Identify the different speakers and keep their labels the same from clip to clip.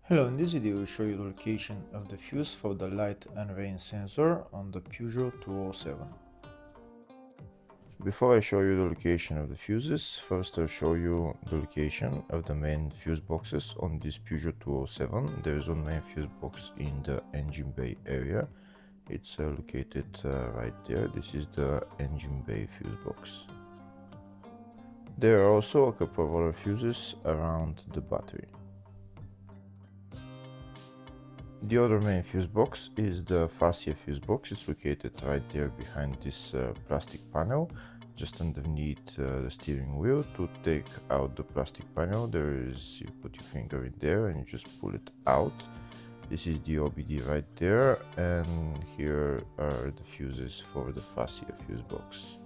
Speaker 1: Hello, in this video we show you the location of the fuse for the light and rain sensor on the Peugeot 207. Before I show you the location of the fuses, first I'll show you the location of the main fuse boxes on this Peugeot 207. There is one main fuse box in the engine bay area. It's located right there. This is the engine bay fuse box. There are also a couple of other fuses around the battery. The other main fuse box is the fascia fuse box. It's located right there behind this plastic panel, just underneath the steering wheel. To take out the plastic panel, you put your finger in there and you just pull it out. This is the OBD right there, and here are the fuses for the fascia fuse box.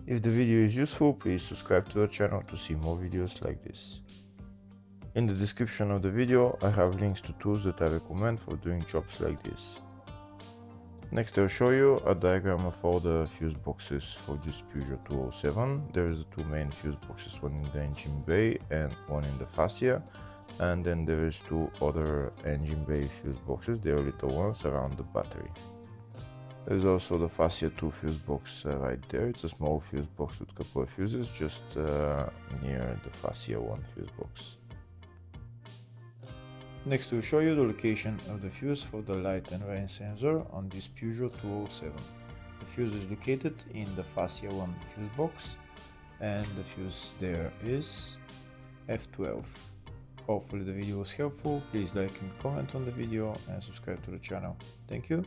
Speaker 1: If the video is useful, please subscribe to the channel to see more videos like this. In the description of the video, I have links to tools that I recommend for doing jobs like this. Next I'll show you a diagram of all the fuse boxes for this Peugeot 207. There is the two main fuse boxes, one in the engine bay and one in the fascia. And then there is two other engine bay fuse boxes, they are little ones around the battery. There's also the fascia 2 fuse box right there. It's a small fuse box with a couple of fuses just near the fascia 1 fuse box. Next we'll show you the location of the fuse for the light and rain sensor on this Peugeot 207. The fuse is located in the fascia 1 fuse box and the fuse there is F12. Hopefully the video was helpful. Please like and comment on the video and subscribe to the channel. Thank you.